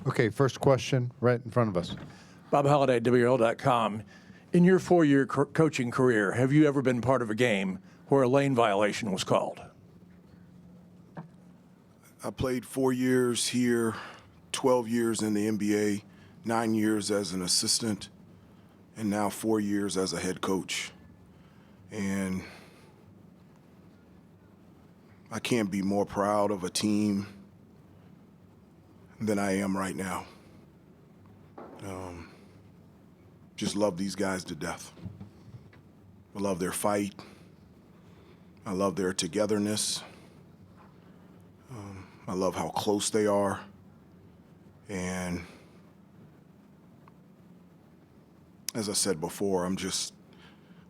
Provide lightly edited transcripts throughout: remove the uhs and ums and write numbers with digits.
Okay, first question right in front of us. Bob Halliday, WRL.com. In your 4-year coaching career, have you ever been part of a game where a lane violation was called? I played 4 years here, 12 years in the NBA, 9 years as an assistant, and now 4 years as a head coach. And I can't be more proud of a team than I am right now. Just love these guys to death. I love their fight. I love their togetherness. I love how close they are. And as I said before,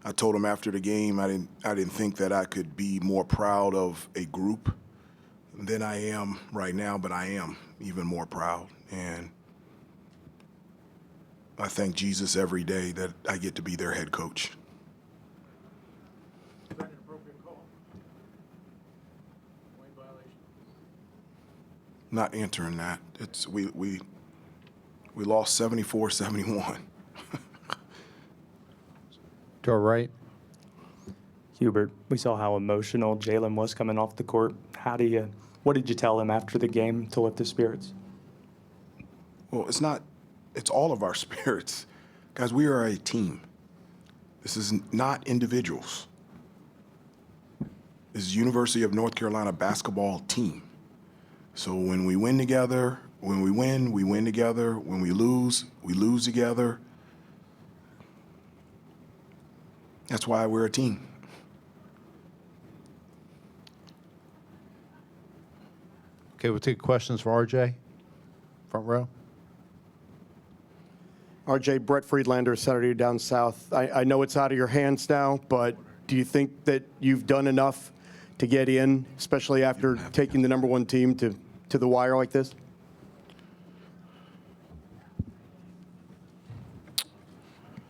I told them after the game I didn't think that I could be more proud of a group than I am right now, but I am even more proud. And I thank Jesus every day that I get to be their head coach. Is that an appropriate call? Lane violation? Not answering that. We lost 74-71. To our right. Hubert, we saw how emotional Jalen was coming off the court. What did you tell him after the game to lift his spirits? Well, it's all of our spirits. Guys, we are a team. This is not individuals. This is University of North Carolina basketball team. So when we win together, when we win together. When we lose together. That's why we're a team. Okay, we'll take questions for RJ. Front row. RJ, Brett Friedlander, Saturday Down South. I know it's out of your hands now, but do you think that you've done enough to get in, especially after taking the #1 team to the wire like this?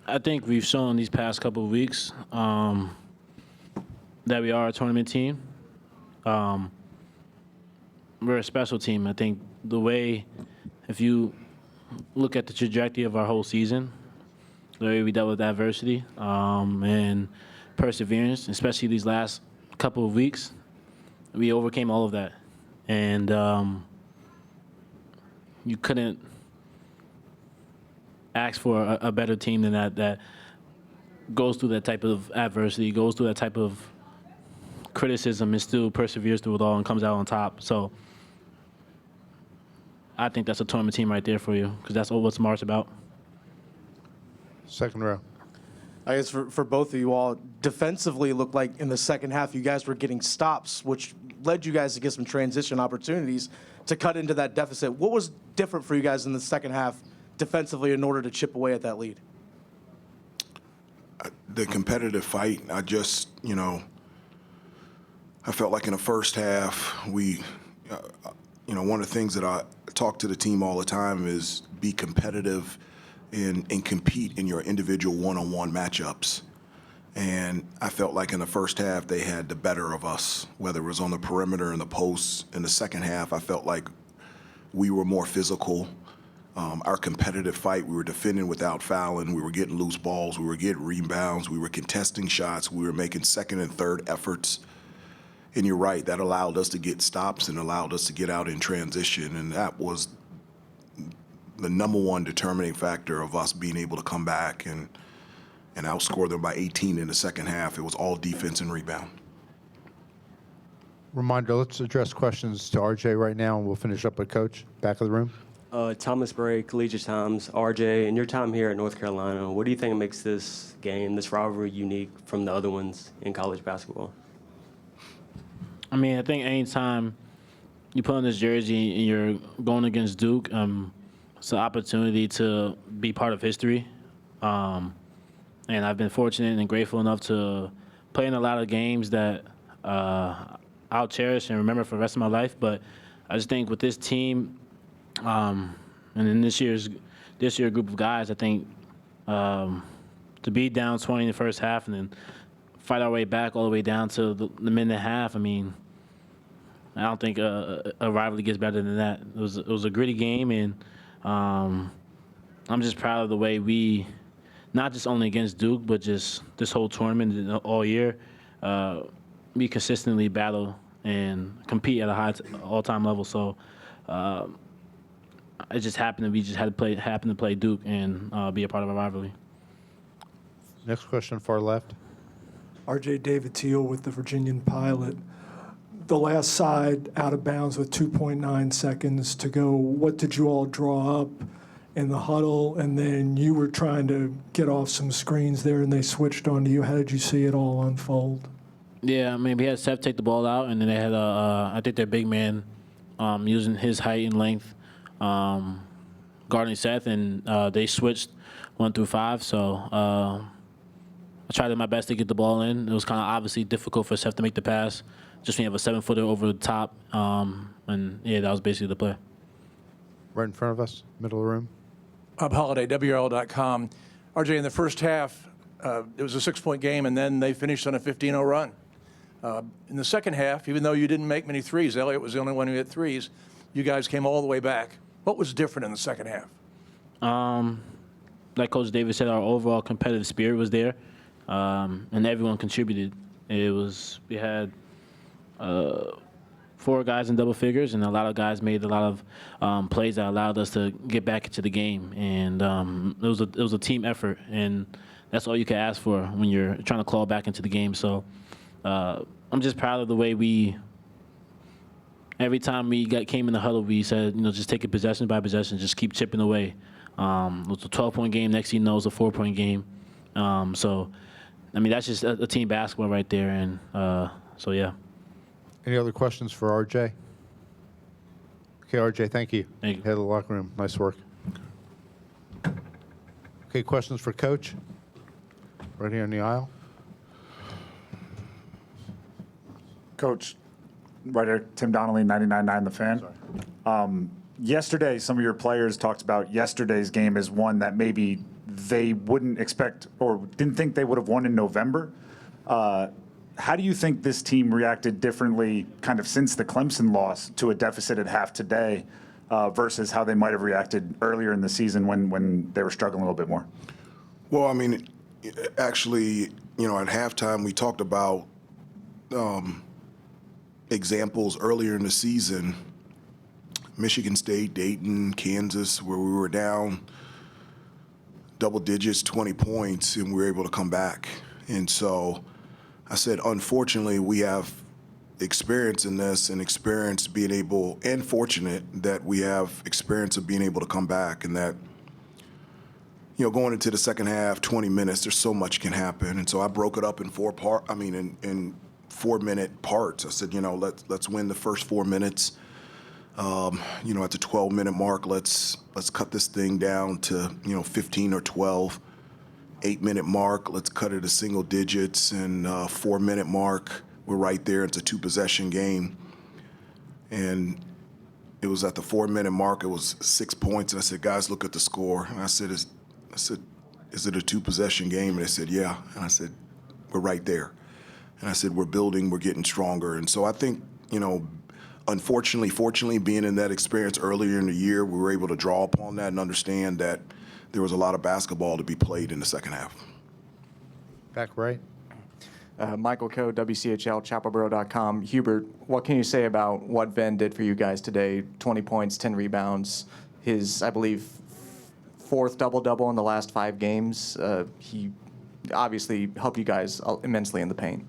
I think we've shown these past couple of weeks that we are a tournament team. We're a special team. I think the way, if you look at the trajectory of our whole season, the way we dealt with adversity and perseverance, especially these last couple of weeks, we overcame all of that. And you couldn't ask for a better team than that goes through that type of adversity, goes through that type of criticism, and still perseveres through it all and comes out on top. So I think that's a tournament team right there for you, because that's all what Smart's about. Second row. I guess for both of you all, defensively it looked like in the second half you guys were getting stops, which led you guys to get some transition opportunities to cut into that deficit. What was different for you guys in the second half defensively in order to chip away at that lead? The competitive fight, I felt like in the first half, one of the things that I talk to the team all the time is be competitive and compete in your individual one-on-one matchups. And I felt like in the first half, they had the better of us, whether it was on the perimeter and the posts. In the second half, I felt like we were more physical. Our competitive fight, we were defending without fouling. We were getting loose balls. We were getting rebounds. We were contesting shots. We were making second and third efforts. And you're right, that allowed us to get stops and allowed us to get out in transition. And that was the #1 determining factor of us being able to come back and outscore them by 18 in the second half. It was all defense and rebound. Reminder, let's address questions to RJ right now, and we'll finish up with Coach. Back of the room. Thomas Bray, Collegiate Times. RJ, in your time here at North Carolina, what do you think makes this game, this rivalry, unique from the other ones in college basketball? I mean, I think anytime you put on this jersey and you're going against Duke, it's an opportunity to be part of history. And I've been fortunate and grateful enough to play in a lot of games that I'll cherish and remember for the rest of my life. But I just think with this team, and in this year group of guys, I think to be down 20 in the first half and then fight our way back all the way down to the minute and a half, I mean, I don't think a rivalry gets better than that. It was a gritty game, and I'm just proud of the way we, not just only against Duke, but just this whole tournament and all year, we consistently battle and compete at a high all-time level. So it just happened that we just happened to play Duke and be a part of a rivalry. Next question, far left. RJ David Teal with the Virginian Pilot. The last side out of bounds with 2.9 seconds to go. What did you all draw up in the huddle? And then you were trying to get off some screens there and they switched onto you. How did you see it all unfold? Yeah, I mean, we had Seth take the ball out, and then they had, I think their big man using his height and length guarding Seth, and they switched 1 through 5. So I tried my best to get the ball in. It was kind of obviously difficult for Seth to make the pass, just when you have a 7-footer over the top. And, yeah, that was basically the play. Right in front of us, middle of the room. Bob Holliday, WRL.com. RJ, in the first half, it was a 6-point game, and then they finished on a 15-0 run. In the second half, even though you didn't make many threes, Elliott was the only one who hit threes, you guys came all the way back. What was different in the second half? Like Coach David said, our overall competitive spirit was there, and everyone contributed. We had 4 guys in double figures, and a lot of guys made a lot of plays that allowed us to get back into the game. And it was a team effort, and that's all you can ask for when you're trying to claw back into the game. So I'm just proud of the way every time we came in the huddle, we said, just take it possession by possession, just keep chipping away. It was a 12-point game. Next thing you know, it was a 4-point game. So, I mean, that's just a team basketball right there. And so, yeah. Any other questions for RJ? Okay, RJ, thank you. Thank you. Head of the locker room. Nice work. Okay, questions for Coach? Right here in the aisle. Coach, writer Tim Donnelly, 99.9 The Fan. Yesterday, some of your players talked about yesterday's game as one that maybe they wouldn't expect or didn't think they would have won in November. How do you think this team reacted differently kind of since the Clemson loss to a deficit at half today versus how they might have reacted earlier in the season when they were struggling a little bit more? Well, I mean, actually, at halftime, we talked about examples earlier in the season, Michigan State, Dayton, Kansas, where we were down double digits, 20 points, and we were able to come back. And so I said, unfortunately, we have experience in this and experience being able, and fortunate that we have experience of being able to come back, and that, going into the second half, 20 minutes, there's so much can happen. And so I broke it up in 4-minute parts. I said, let's win the first 4 minutes. At the 12-minute mark, let's cut this thing down to 15 or 12. 8-minute mark, let's cut it to single digits, and 4-minute mark, we're right there. It's a 2-possession game, and it was at the 4-minute mark. It was 6 points, and I said, guys, look at the score. And I said, is it a 2-possession game? And they said, yeah. And I said, we're right there. And I said, we're building, we're getting stronger. And so I think, unfortunately, fortunately, being in that experience earlier in the year, we were able to draw upon that and understand that there was a lot of basketball to be played in the second half. Back right. Michael Coe, WCHL, chapelboro.com. Hubert, what can you say about what Venn did for you guys today? 20 points, 10 rebounds. His, I believe, 4th double-double in the last 5 games. He obviously helped you guys immensely in the paint.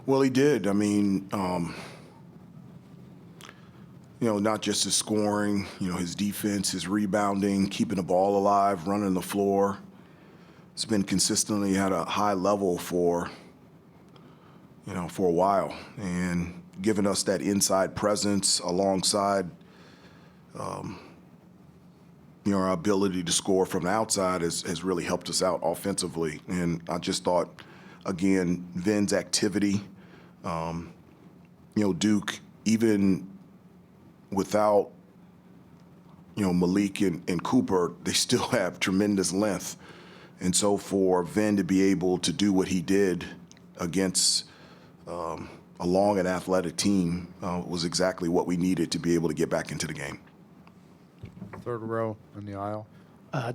Well, he did. I mean, not just his scoring, his defense, his rebounding, keeping the ball alive, running the floor. It's been consistently at a high level for a while, and giving us that inside presence alongside, our ability to score from the outside has really helped us out offensively. And I just thought, again, Ven's activity, Duke, even without, Malik and Cooper, they still have tremendous length. And so for Ven to be able to do what he did against a long and athletic team was exactly what we needed to be able to get back into the game. Third row in the aisle.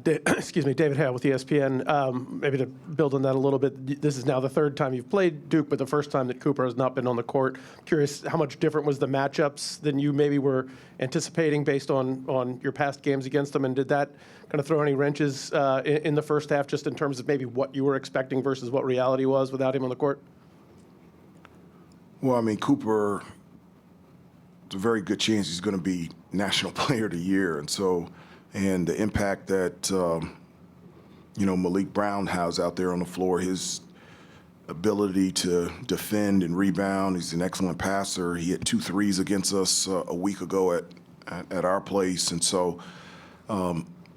Excuse me, David Hale with ESPN. Maybe to build on that a little bit, this is now the third time you've played Duke, but the first time that Cooper has not been on the court. Curious how much different was the matchups than you maybe were anticipating based on your past games against them, and did that kind of throw any wrenches in the first half, just in terms of maybe what you were expecting versus what reality was without him on the court? Well, I mean, Cooper, it's a very good chance he's going to be National Player of the Year, and the impact that Malik Brown has out there on the floor, his ability to defend and rebound. He's an excellent passer. He hit 2 threes against us a week ago at our place, and so.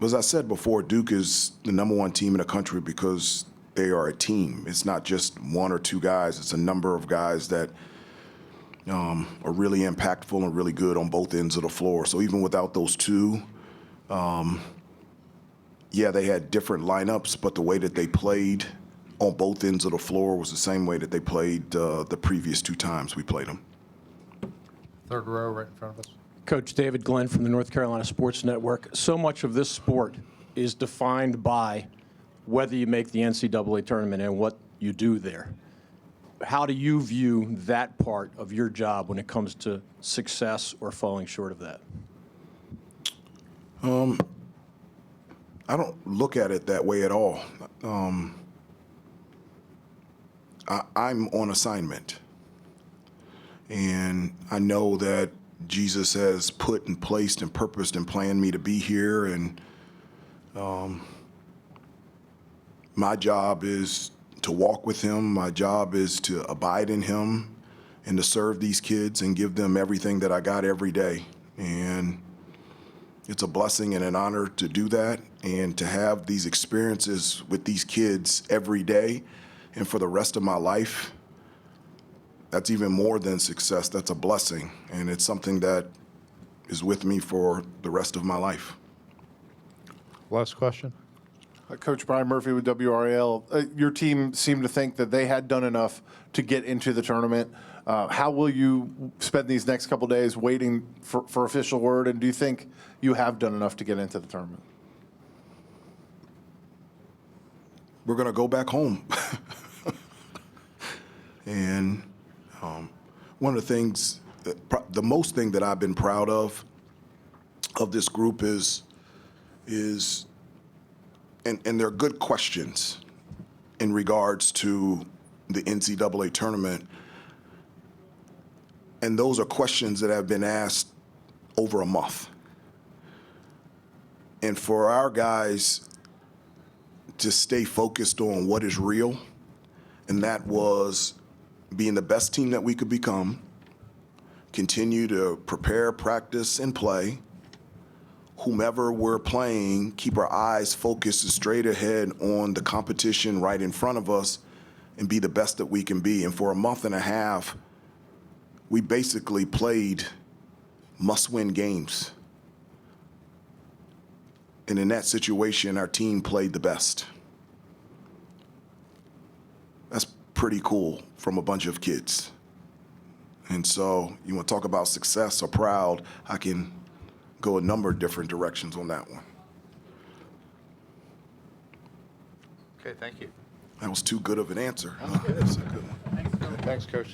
As I said before, Duke is the #1 team in the country because they are a team. It's not just 1 or 2 guys. It's a number of guys that are really impactful and really good on both ends of the floor. So even without those 2, they had different lineups, but the way that they played on both ends of the floor was the same way that they played the previous 2 times we played them. Third row right in front of us. Coach David Glenn from the North Carolina Sports Network. So much of this sport is defined by whether you make the NCAA tournament and what you do there. How do you view that part of your job when it comes to success or falling short of that? I don't look at it that way at all. I'm on assignment, and I know that Jesus has put and placed and purposed and planned me to be here, and my job is to walk with him. My job is to abide in him and to serve these kids and give them everything that I got every day. And it's a blessing and an honor to do that and to have these experiences with these kids every day and for the rest of my life. That's even more than success. That's a blessing, and it's something that is with me for the rest of my life. Last question. Coach Brian Murphy with WRAL. Your team seemed to think that they had done enough to get into the tournament. How will you spend these next couple days waiting for official word, and do you think you have done enough to get into the tournament? We're going to go back home. And one of the things, the most thing that I've been proud of this group is, and they're good questions in regards to the NCAA tournament. And those are questions that have been asked over a month. And for our guys to stay focused on what is real, and that was being the best team that we could become, continue to prepare, practice, and play. Whomever we're playing, keep our eyes focused straight ahead on the competition right in front of us and be the best that we can be. And for a month and a half, we basically played must-win games. And in that situation, our team played the best. That's pretty cool from a bunch of kids. And so you want to talk about success or proud, I can go a number of different directions on that one. Okay, thank you. That was too good of an answer. That's a good one. Thanks, Coach.